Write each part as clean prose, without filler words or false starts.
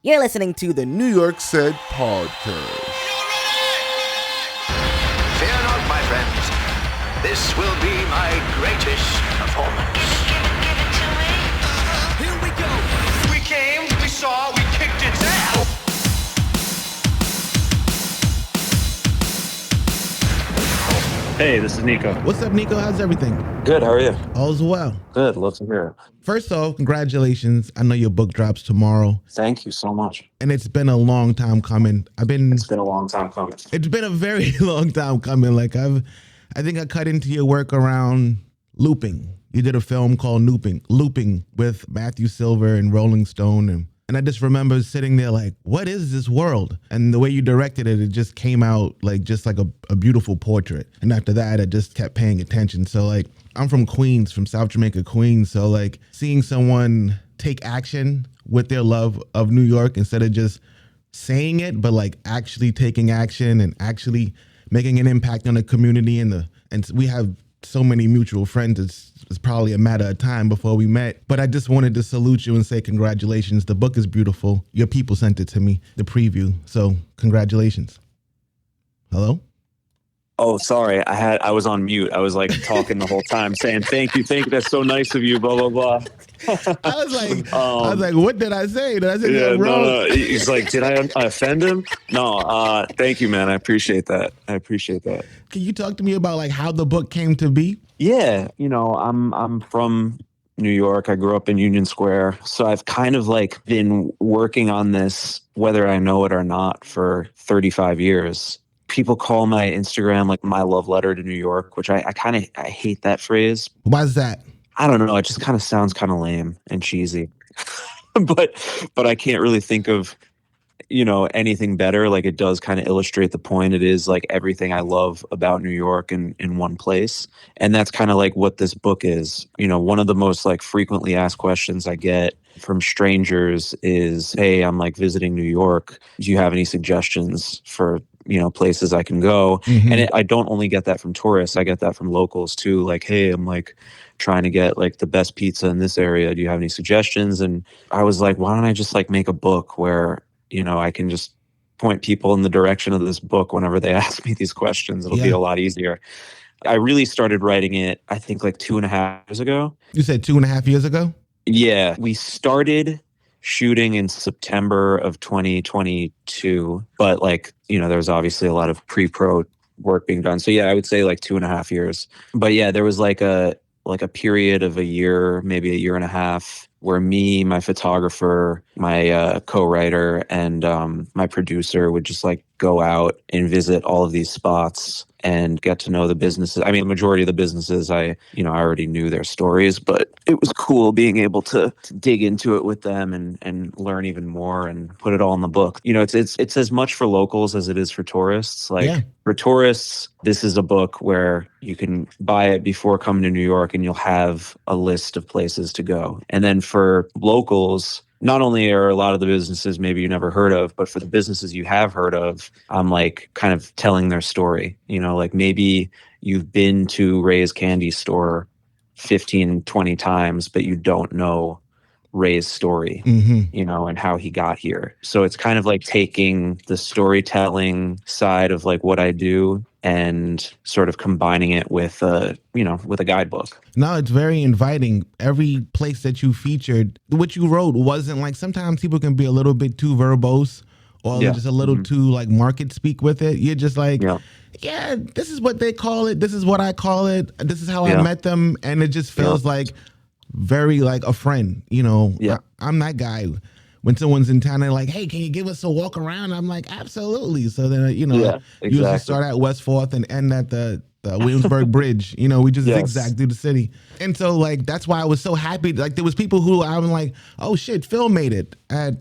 You're listening to the New York Said Podcast. Fear not, my friends. This will be my greatest performance. Give it to me. Here we go. We came, we saw, we kicked its ass. Hey, this is Nico. What's up, Nico? How's everything? Good, how are you? All's well. Good, love to hear it. First off, congratulations. I know your book drops tomorrow. Thank you so much. And it's been a long time coming. It's been a long time coming. It's been a very long time coming. I think I cut into your work around Looping. You did a film called Looping with Matthew Silver and Rolling Stone. And I just remember sitting there like, what is this world? And the way you directed it, it just came out like a beautiful portrait. And after that, I just kept paying attention. So like, I'm from Queens, from South Jamaica, Queens. So like seeing someone take action with their love of New York instead of just saying it, but like actually taking action and actually making an impact on the community and we have so many mutual friends. It's probably a matter of time before we met, but I just wanted to salute you and say congratulations. The book is beautiful. Your people sent it to me, the preview. So congratulations. Hello? Oh, sorry. I was on mute. I was like talking the whole time saying, thank you. That's so nice of you, blah, blah, blah. I was like, what did I say? Did I say something wrong? No. He's like, did I offend him? No, thank you, man. I appreciate that. Can you talk to me about like how the book came to be? Yeah. I'm from New York. I grew up in Union Square. So I've kind of like been working on this, whether I know it or not, for 35 years. People call my Instagram like my love letter to New York, which I hate that phrase. Why is that? I don't know. It just kind of sounds kind of lame and cheesy, but I can't really think of, anything better. Like it does kind of illustrate the point. It is like everything I love about New York in one place. And that's kind of like what this book is. One of the most like frequently asked questions I get from strangers is, hey, I'm like visiting New York. Do you have any suggestions for places I can go? Mm-hmm. And I don't only get that from tourists. I get that from locals too. Like, hey, I'm like trying to get like the best pizza in this area. Do you have any suggestions? And I was like, why don't I just like make a book where, I can just point people in the direction of this book whenever they ask me these questions. It'll be a lot easier. I really started writing it, I think like 2.5 years ago. You said 2.5 years ago? Yeah. We started shooting in September of 2022, but like, there's obviously a lot of pre-pro work being done. So yeah, I would say like 2.5 years. But yeah, there was like a period of a year, maybe a year and a half, where me, my photographer, my co-writer, and my producer would just like go out and visit all of these spots and get to know the businesses. I mean, the majority of the businesses, I already knew their stories, but it was cool being able to dig into it with them and learn even more and put it all in the book. It's as much for locals as it is for tourists. For tourists, this is a book where you can buy it before coming to New York and you'll have a list of places to go. And then for locals, not only are a lot of the businesses maybe you never heard of, but for the businesses you have heard of, I'm like kind of telling their story. Like maybe you've been to Ray's candy store 15, 20 times, but you don't know Ray's story, and how he got here. So it's kind of like taking the storytelling side of like what I do and sort of combining it with a guidebook. No, it's very inviting. Every place that you featured, what you wrote wasn't like, sometimes people can be a little bit too verbose or just a little too like market speak with it. You're just like, yeah, this is what they call it. This is what I call it. This is how I met them. And it just feels like very like a friend, I'm that guy. When someone's in town, they're like, hey, can you give us a walk around? I'm like, absolutely. So then, usually start at West 4th and end at the Williamsburg Bridge. We just zigzag through the city. And so like, that's why I was so happy. Like there was people who I'm like, oh shit, Phil made it at,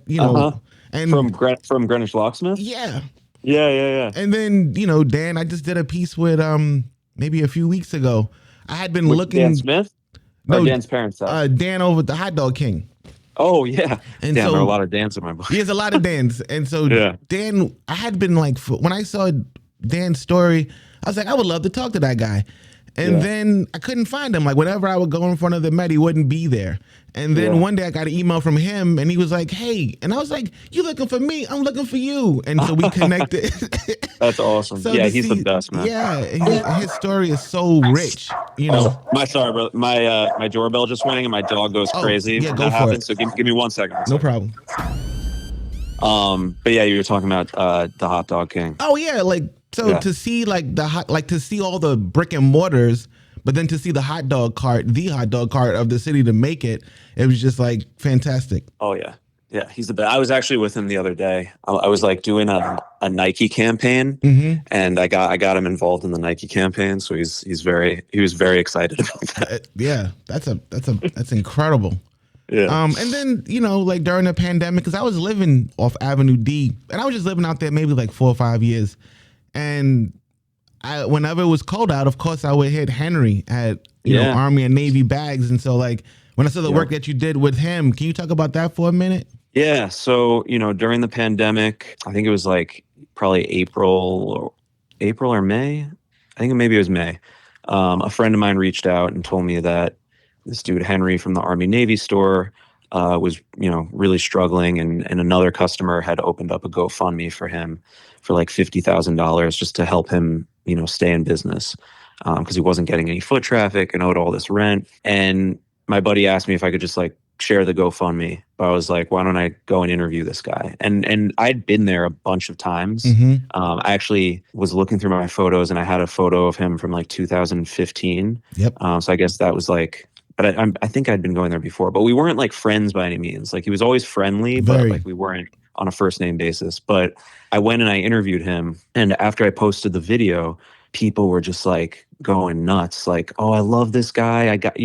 and from Greenwich Locksmith. Yeah. Yeah. And then, Dan, I just did a piece with, maybe a few weeks ago. I had been looking. Dan Smith? No, or Dan's parents. Dan over at the Hot Dog King. Oh, yeah. And Damn, so, there are a lot of Dans in my book. There's a lot of Dans. And so Dan, I had been like, when I saw Dan's story, I was like, I would love to talk to that guy. And then I couldn't find him. Like whenever I would go in front of the Met, he wouldn't be there. And then one day I got an email from him and he was like, hey, and I was like, you looking for me? I'm looking for you. And so we connected. That's awesome. So yeah, he's the best, man. Yeah, his story is so rich, you know. Bro. My doorbell just rang and my dog goes crazy when go that for happens. it. So give me 1 second. No problem. But yeah, you were talking about the Hot Dog King. Oh yeah, to see to see all the brick and mortars, but then to see the hot dog cart of the city to make it, it was just like fantastic. Oh yeah. Yeah, he's the best. I was actually with him the other day. I was like doing a Nike campaign, and I got him involved in the Nike campaign. So he was very excited about that. Yeah, that's incredible. Yeah. And then like during the pandemic, because I was living off Avenue D, and I was just living out there maybe like 4 or 5 years, and whenever it was cold out, of course I would hit Henry at Army and Navy bags, and so like when I saw the work that you did with him, can you talk about that for a minute? Yeah. So, during the pandemic, I think it was like probably April or May. I think maybe it was May. A friend of mine reached out and told me that this dude, Henry from the Army Navy store, was, really struggling. And another customer had opened up a GoFundMe for him for like $50,000 just to help him, stay in business. Because he wasn't getting any foot traffic and owed all this rent. And my buddy asked me if I could just like share the GoFundMe. But I was like, why don't I go and interview this guy? And I'd been there a bunch of times. I actually was looking through my photos and I had a photo of him from like 2015. Yep. So I guess that was like, but I think I'd been going there before, but we weren't like friends by any means. Like he was always friendly, but like we weren't on a first name basis. But I went and I interviewed him. And after I posted the video, people were just like going nuts. Like, oh, I love this guy. I got,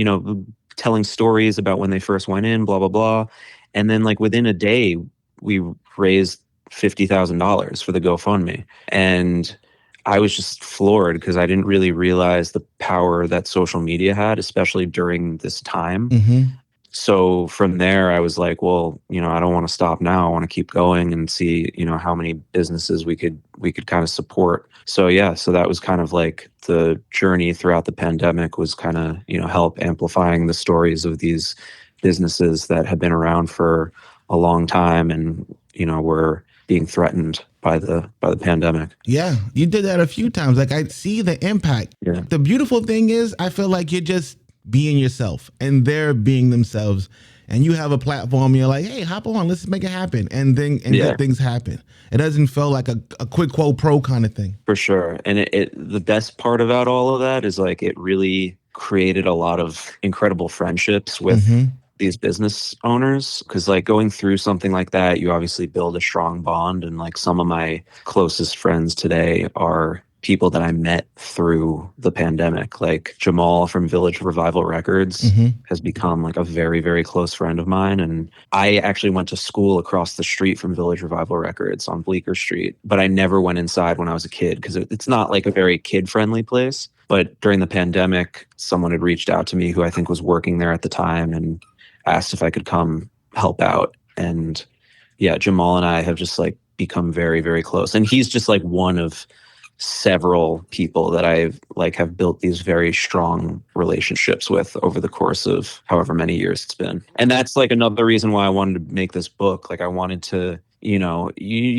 telling stories about when they first went in, blah, blah, blah. And then like within a day, we raised $50,000 for the GoFundMe. And I was just floored because I didn't really realize the power that social media had, especially during this time. So from there, I was like, well, I don't want to stop now. I want to keep going and see, how many businesses we could kind of support. So yeah, so that was kind of like the journey throughout the pandemic was kind of, help amplifying the stories of these businesses that have been around for a long time and, were being threatened by the pandemic. Yeah, you did that a few times. Like I see the impact. Yeah. The beautiful thing is I feel like you're just being yourself and they're being themselves, and you have a platform. You're like, hey, hop on, let's make it happen, and good things happen. It doesn't feel like a quid quo pro kind of thing. For sure. And the best part about all of that is like it really created a lot of incredible friendships with these business owners, because like going through something like that, you obviously build a strong bond. And like some of my closest friends today are people that I met through the pandemic. Like Jamal from Village Revival Records has become like a very, very close friend of mine. And I actually went to school across the street from Village Revival Records on Bleecker Street, but I never went inside when I was a kid because it's not like a very kid-friendly place. But during the pandemic, someone had reached out to me who I think was working there at the time and asked if I could come help out. And yeah, Jamal and I have just like become very, very close. And he's just like one of several people that I've like have built these very strong relationships with over the course of however many years it's been. And that's like another reason why I wanted to make this book. Like I wanted to, you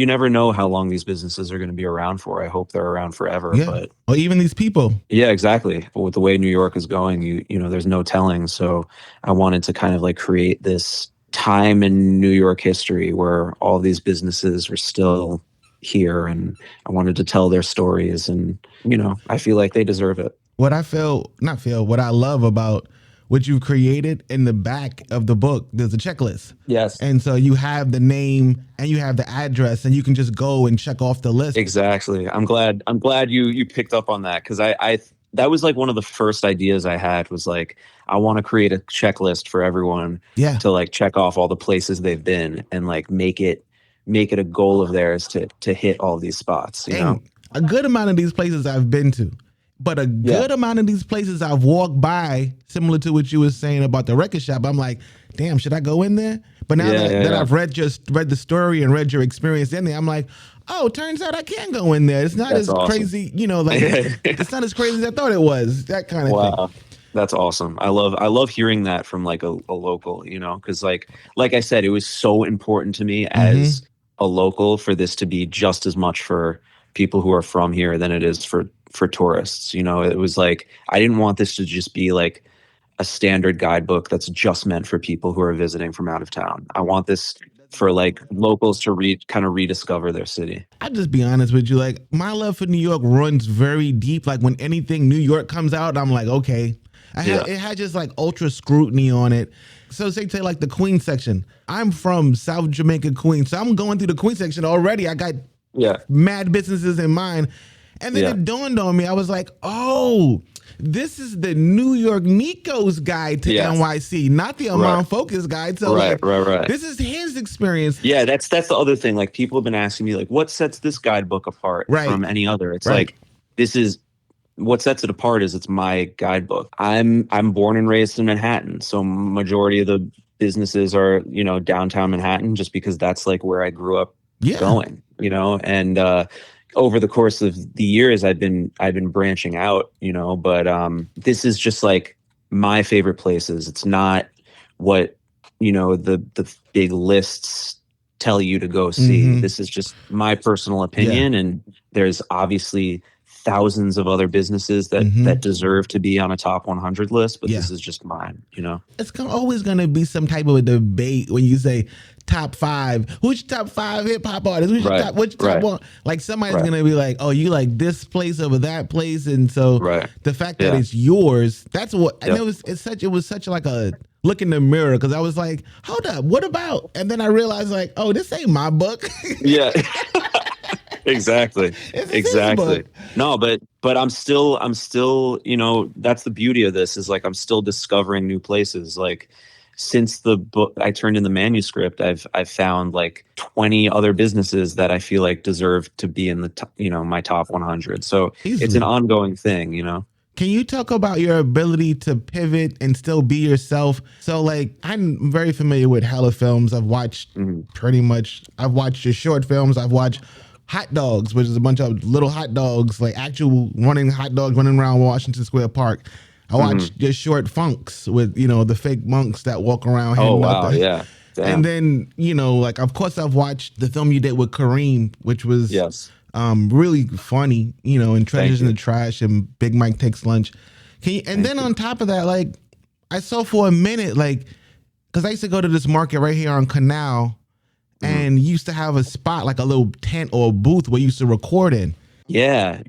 never know how long these businesses are going to be around for. I hope they're around forever. Yeah. But or even these people. Yeah, exactly. But with the way New York is going, you know, there's no telling. So I wanted to kind of like create this time in New York history where all these businesses were still here, and I wanted to tell their stories, and I feel like they deserve it. What I love about what you've created in the back of the book, there's a checklist. Yes. And so you have the name and you have the address, and you can just go and check off the list. Exactly. I'm glad you picked up on that, because I that was like one of the first ideas I had, was like, I want to create a checklist for everyone to like check off all the places they've been, and like make it a goal of theirs to hit all these spots. You know, a good amount of these places I've been to, but a good amount of these places I've walked by, similar to what you were saying about the record shop. I'm like, damn, should I go in there? But now that I've read the story and read your experience in there, I'm like, oh, turns out I can go in there. It's not as awesome. Crazy, like it's not as crazy as I thought it was. That kind of thing. That's awesome. I love hearing that from like a local, because like I said, it was so important to me as a local for this to be just as much for people who are from here than it is for tourists. It was like I didn't want this to just be like a standard guidebook that's just meant for people who are visiting from out of town. I want this for like locals to kind of rediscover their city. I'll just be honest with you. Like, my love for New York runs very deep. Like, when anything New York comes out, I'm like, okay. It had just like ultra scrutiny on it. So say like the Queens section. I'm from South Jamaica, Queens. So I'm going through the Queens section already. I got mad businesses in mind. And then it dawned on me. I was like, oh, this is the New York Nico's guide to NYC, not the Amon Focus guide. So right. This is his experience. Yeah, that's the other thing. Like, people have been asking me, like, what sets this guidebook apart from any other? It's like, this is what sets it apart is it's my guidebook. I'm born and raised in Manhattan, so majority of the businesses are downtown Manhattan, just because that's like where I grew up going. And over the course of the years, I've been branching out, but this is just like my favorite places. It's not what the big lists tell you to go see. This is just my personal opinion, and there's obviously thousands of other businesses that deserve to be on a top 100 list, but this is just mine. It's always going to be some type of a debate when you say top 5. Who's your top 5 hip hop artists? Who's your top one? Like, somebody's going to be like, oh, you like this place over that place, and so the fact that it's yours, that's what. And it was such like a look in the mirror, because I was like, hold up, what about? And then I realized, like, oh, this ain't my book. Yeah. Exactly. No, but I'm still, that's the beauty of this, is like I'm still discovering new places. Like, since the book I turned in the manuscript, I've found like 20 other businesses that I feel like deserve to be in the my top 100. So it's an ongoing thing. Can you talk about your ability to pivot and still be yourself? So, like, I'm very familiar with Heller films. I've watched I've watched your short films. I've watched Hot Dogs, which is a bunch of little hot dogs, like actual hot dogs running around Washington Square Park. I watched your short Funks with, the fake monks that walk around. Oh, wow, yeah. Damn. And then, like, of course, I've watched the film you did with Kareem, which was really funny, and Treasures in the Trash and Big Mike Takes Lunch. Then on top of that, like, I saw for a minute, like, because I used to go to this market right here on Canal, and used to have a spot, like a little tent or a booth where you used to record in. Yeah,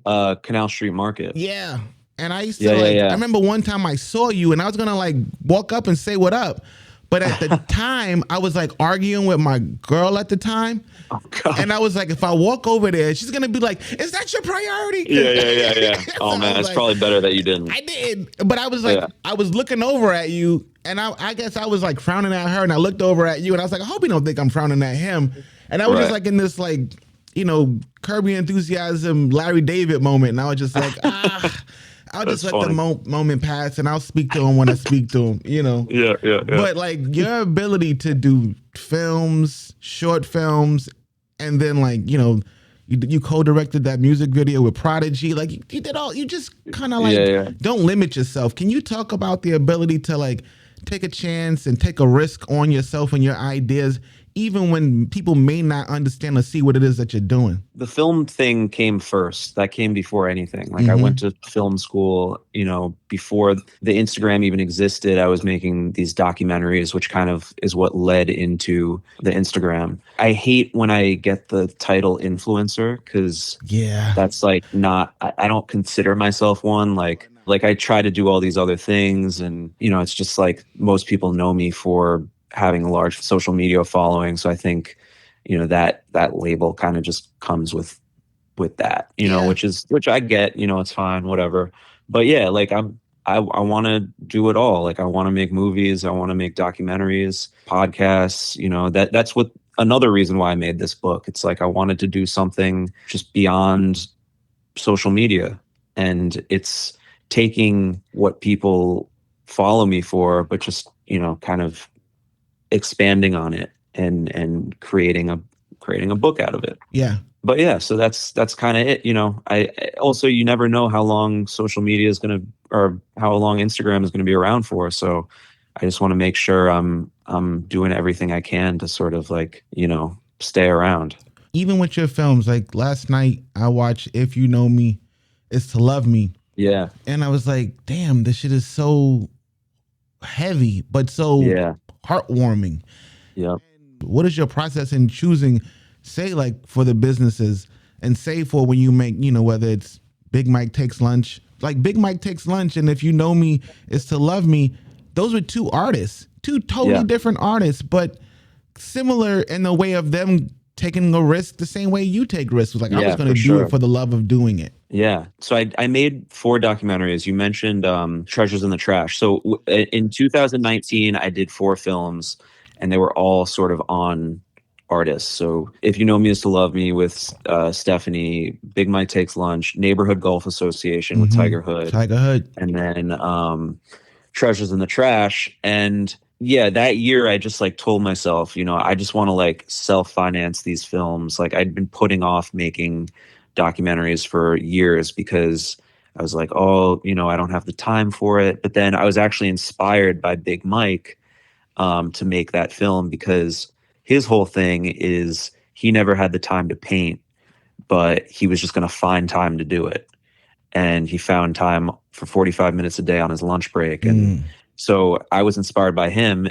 Canal Street Market. Yeah. And I used to I remember one time I saw you and I was going to like walk up and say what up. But at the time, I was like arguing with my girl at the time. Oh, God. And I was like, if I walk over there, she's going to be like, is that your priority? Yeah. Oh, man, it's like, probably better that you didn't. I did. But I was like, I was looking over at you, and I guess I was like frowning at her, and I looked over at you, and I was like, I hope you don't think I'm frowning at him. And I was just like in this like, Curb Your Enthusiasm, Larry David moment. And I was just like, I'll just let the moment pass, and I'll speak to him when I speak to him, Yeah. But like your ability to do films, short films, and then like, you co-directed that music video with Prodigy. Like you did all, you just kind of like don't limit yourself. Can you talk about the ability to like take a chance and take a risk on yourself and your ideas, even when people may not understand or see what it is that you're doing? The film thing came first. That came before anything. Like I went to film school, before the Instagram even existed. I was making these documentaries, which kind of is what led into the Instagram. I hate when I get the title influencer, because that's like not, I don't consider myself one. Like I try to do all these other things, and, it's just like most people know me for having a large social media following. So I think, that label kind of just comes with that, which I get, it's fine, whatever. But yeah, like I want to do it all. Like I want to make movies. I want to make documentaries, podcasts, that's what another reason why I made this book. It's like, I wanted to do something just beyond social media, and it's taking what people follow me for, but just, kind of expanding on it and creating a book out of it. Yeah. But yeah, so that's kind of it. I also, you never know how long social media is going to or how long Instagram is going to be around for. So I just want to make sure I'm doing everything I can to sort of like, stay around. Even with your films, like last night I watched If You Know Me, It's to Love Me. Yeah. And I was like, damn, this shit is so heavy, but so heartwarming. Yeah. What is your process in choosing, say, like for the businesses, and say for when you make, whether it's Big Mike Takes Lunch, like Big Mike Takes Lunch, and If You Know Me, It's to Love Me. Those were two artists, two totally different artists, but similar in the way of them taking a risk the same way you take risks. Like, I was going to do it for the love of doing it. Yeah. So I made 4 documentaries. You mentioned Treasures in the Trash. So in 2019, I did 4 films, and they were all sort of on artists. So If You Know Me, Is to Love Me with Stephanie, Big Mike Takes Lunch, Neighborhood Golf Association with Tiger Hood. And then Treasures in the Trash. And yeah, that year I just like told myself, I just want to like self-finance these films. Like I'd been putting off making documentaries for years because I was like, oh, I don't have the time for it. But then I was actually inspired by Big Mike to make that film because his whole thing is he never had the time to paint, but he was just going to find time to do it. And he found time for 45 minutes a day on his lunch break. And so I was inspired by him.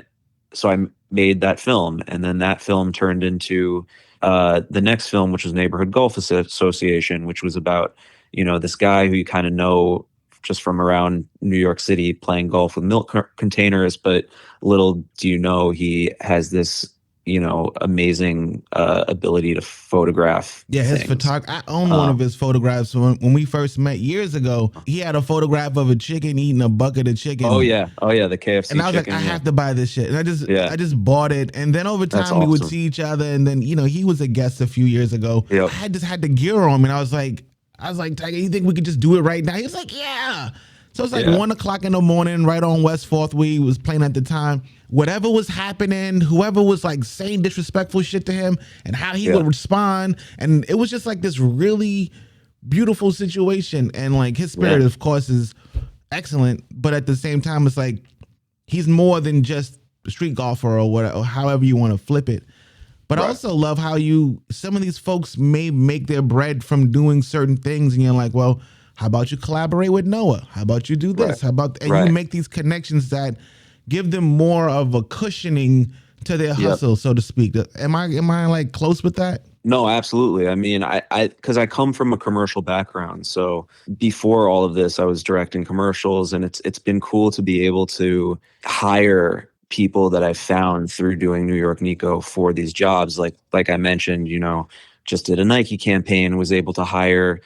So I made that film. And then that film turned into the next film, which was Neighborhood Golf Association, which was about, this guy who you kind of know just from around New York City playing golf with milk containers. But little do you know, he has this, amazing ability to photograph. Yeah, his photography. I own one of his photographs. When we first met years ago, he had a photograph of a chicken eating a bucket of chicken. Oh yeah, the KFC. And I was chicken, like, I have to buy this shit. And I just bought it. And then over time we would see each other. And then he was a guest a few years ago. Yep. I just had the gear on me, and I was like, Tiger, you think we could just do it right now? He was like, yeah. So it's like 1 o'clock in the morning, right on West 4th, where he was playing at the time. Whatever was happening, whoever was like saying disrespectful shit to him and how he would respond. And it was just like this really beautiful situation. And like his spirit, of course, is excellent. But at the same time, it's like he's more than just a street golfer or whatever, or however you want to flip it. But I also love how some of these folks may make their bread from doing certain things. And you're like, well, how about you collaborate with Noah? How about you do this? How about, and you make these connections that give them more of a cushioning to their hustle, so to speak. Am I like close with that? No, absolutely. I mean, because I come from a commercial background. So before all of this, I was directing commercials, and it's been cool to be able to hire people that I found through doing New York Nico for these jobs. Like I mentioned, just did a Nike campaign, was able to hire,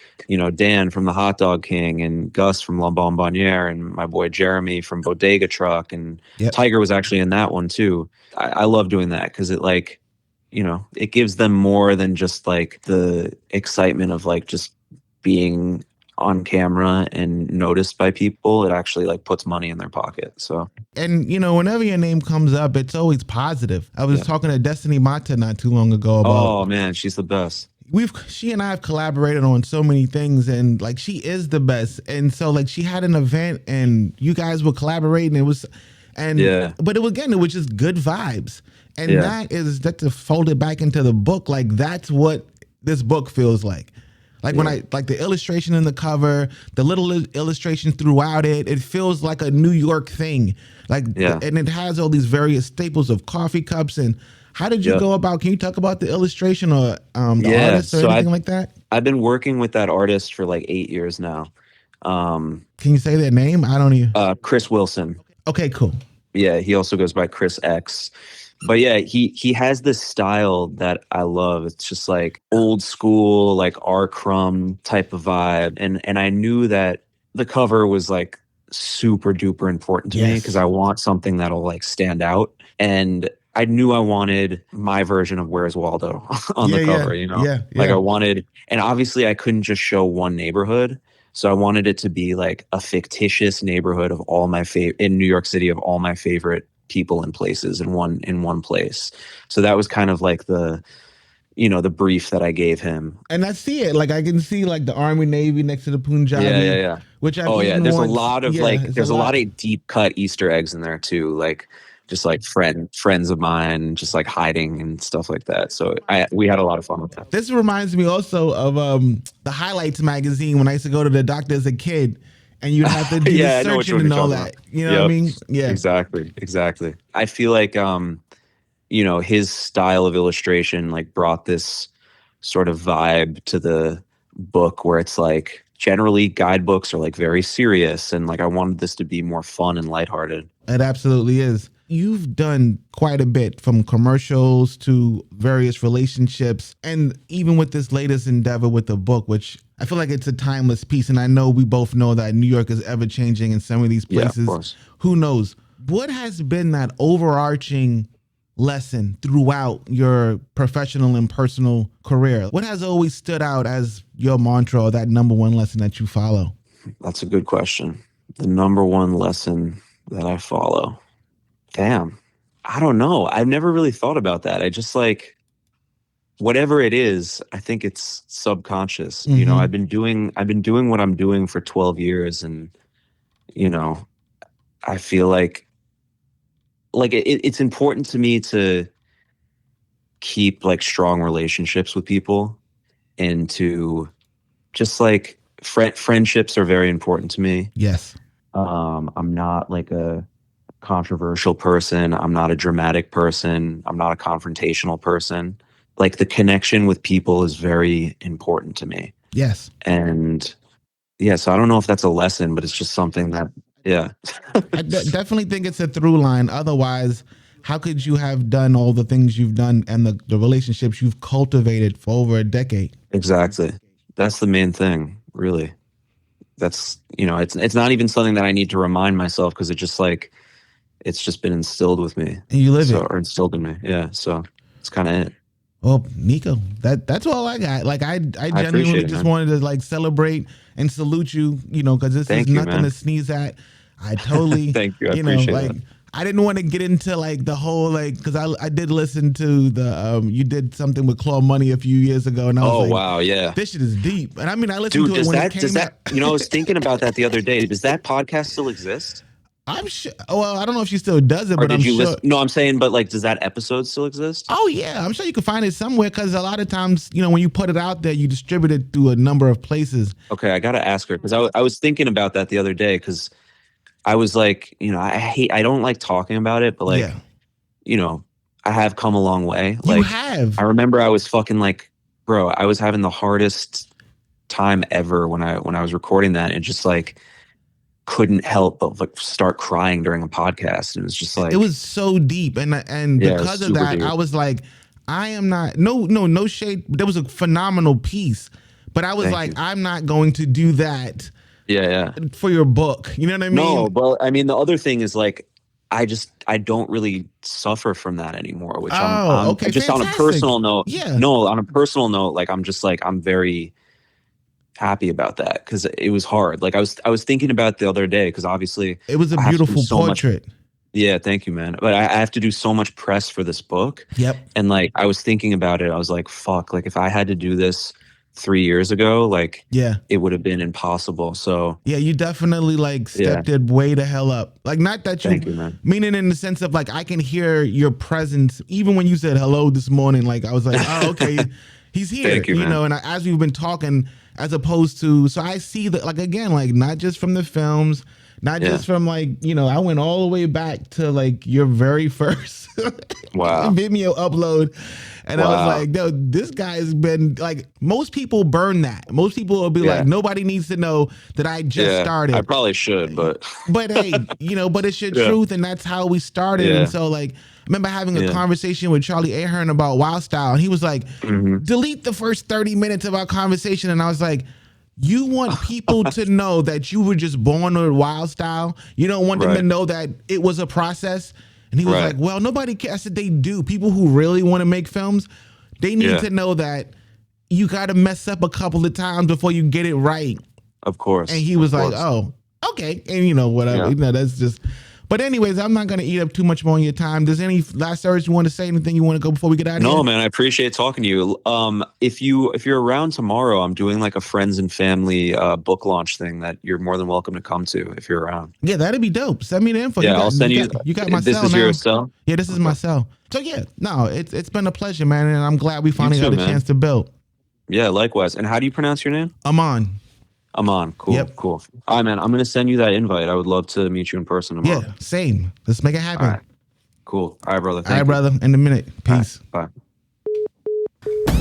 Dan from the Hot Dog King and Gus from La Bomboniere and my boy Jeremy from Bodega Truck. And Tiger was actually in that one too. I love doing that because it it gives them more than just like the excitement of like just being on camera and noticed by people. It actually like puts money in their pocket. So, and whenever your name comes up, it's always positive. I was talking to Destiny Mata not too long ago about, oh man, she's the best. She and I have collaborated on so many things, and like she is the best. And so like she had an event and you guys were collaborating. It was, but it was just good vibes. And that's to fold it back into the book. Like that's what this book feels like. Like when I like the illustration in the cover, the little illustrations throughout it, it feels like a New York thing. Like, and it has all these various staples of coffee cups. And how did you go about? Can you talk about the illustration or the artist or anything like that? I've been working with that artist for like 8 years now. Can you say their name? I don't even. Chris Wilson. Okay, cool. Yeah, he also goes by Chris X. But yeah, he has this style that I love. It's just like old school, like R. Crumb type of vibe. And I knew that the cover was like super duper important to me because I want something that'll like stand out. And I knew I wanted my version of Where's Waldo on the cover, Like I wanted, and obviously I couldn't just show one neighborhood. So I wanted it to be like a fictitious neighborhood of all my in New York City, of all my favorite people and places in one place. So that was kind of like the the brief that I gave him. And I see it. Like I can see like the Army Navy next to the Punjabi. Yeah. Which I've Oh yeah, eaten there's once. a lot of there's a lot of deep cut Easter eggs in there too, like just like friends of mine just like hiding and stuff like that. So we had a lot of fun with that. This reminds me also of the Highlights magazine when I used to go to the doctor as a kid, and you'd have to do the searching and all that. You know what I mean? Yeah, exactly. I feel like his style of illustration like brought this sort of vibe to the book where it's like generally guidebooks are like very serious, and like I wanted this to be more fun and lighthearted. It absolutely is. You've done quite a bit, from commercials to various relationships, and even with this latest endeavor with the book, which I feel like it's a timeless piece. And I know we both know that New York is ever changing in some of these places. Yeah, of course. Who knows? What has been that overarching lesson throughout your professional and personal career? What has always stood out as your mantra, or that number one lesson that you follow? That's a good question. The number one lesson that I follow. Damn. I don't know. I've never really thought about that. I just like, whatever it is, I think it's subconscious. Mm-hmm. I've been doing what I'm doing for 12 years, and I feel like it's important to me to keep like strong relationships with people, and to just like friendships are very important to me. Yes. I'm not like a controversial person. I'm not a dramatic person. I'm not a confrontational person. Like the connection with people is very important to me. Yes. And yeah, so I don't know if that's a lesson, but it's just something that, yeah. I definitely think it's a through line. Otherwise, how could you have done all the things you've done and the relationships you've cultivated for over a decade? Exactly. That's the main thing, really. That's, it's not even something that I need to remind myself, because it's just been instilled with me. And you live it. Or instilled in me. Yeah. So it's kind of it. Well, Nico, that's all I got. Like I genuinely just wanted to like celebrate and salute you, because this is nothing to sneeze at. I totally, thank you. I appreciate that. I didn't want to get into like the whole because I did listen to the you did something with Claw Money a few years ago, and I was wow, yeah, this shit is deep. And I mean, I listened to it when it came out. I was thinking about that the other day. Does that podcast still exist? I'm sure. Well, I don't know if she still does it, but I'm sure. No, I'm saying, but like, does that episode still exist? Oh yeah, I'm sure you can find it somewhere, because a lot of times, when you put it out there, you distribute it through a number of places. Okay, I gotta ask her, because I was thinking about that the other day, because I was like, I don't like talking about it, but like, I have come a long way. You have. I remember I was fucking like, bro, I was having the hardest time ever when I was recording that, and just like couldn't help but like start crying during a podcast. And it was just like, it was so deep, and because of that, deep. I was like, I am not no shade. There was a phenomenal piece, but I was I'm not going to do that. Yeah. For your book, you know what I mean? No, but I mean the other thing is like, I don't really suffer from that anymore. Which I'm okay, just fantastic. On a personal note. Yeah. No, on a personal note, like I'm very happy about that, because it was hard. Like I was thinking about it the other day, because obviously it was a beautiful portrait. Yeah, thank you, man. But I have to do so much press for this book. Yep. And like I was thinking about it, I was like, fuck, like if I had to do this 3 years ago, like it would have been impossible. So yeah, you definitely like stepped it way the hell up. Like not that Thank you, man. Meaning in the sense of like I can hear your presence even when you said hello this morning. Like I was like, oh okay, he's here. Thank you, man. And as we've been talking, as opposed to, so I see that like again, like not just from the films, not just from like, I went all the way back to like your very first Vimeo upload. And I was like, no, this guy's been like, most people burn that. Most people will be like, nobody needs to know that I just started. I probably should, but hey, but it's your truth, and that's how we started. And so like, I remember having a conversation with Charlie Ahern about Wild Style, and he was like, delete the first 30 minutes of our conversation. And I was like, you want people to know that you were just born with Wild Style? You don't want them to know that it was a process? And he was like, well, nobody cares. I said, they do. People who really want to make films, they need to know that you got to mess up a couple of times before you get it right. Of course. And he was like, oh, okay. And whatever. That's just... But anyways, I'm not going to eat up too much more of your time. Does any last words you want to say? Anything you want to go before we get out of here? No, man, I appreciate talking to you. If you're around tomorrow, I'm doing like a friends and family book launch thing that you're more than welcome to come to if you're around. Yeah, that'd be dope. Send me the info. Yeah, I'll send you. You got my This cell is now. your cell? Yeah, this is my cell. So yeah, no, it's been a pleasure, man, and I'm glad we finally too, got a man. chance to build. Yeah, likewise. And how do you pronounce your name? Aman. Aman. Cool. Yep. Cool. All right, man. I'm gonna send you that invite. I would love to meet you in person tomorrow. Yeah, same. Let's make it happen. All right. Cool. All right, brother. All right, brother. In a minute. Peace. All right, bye.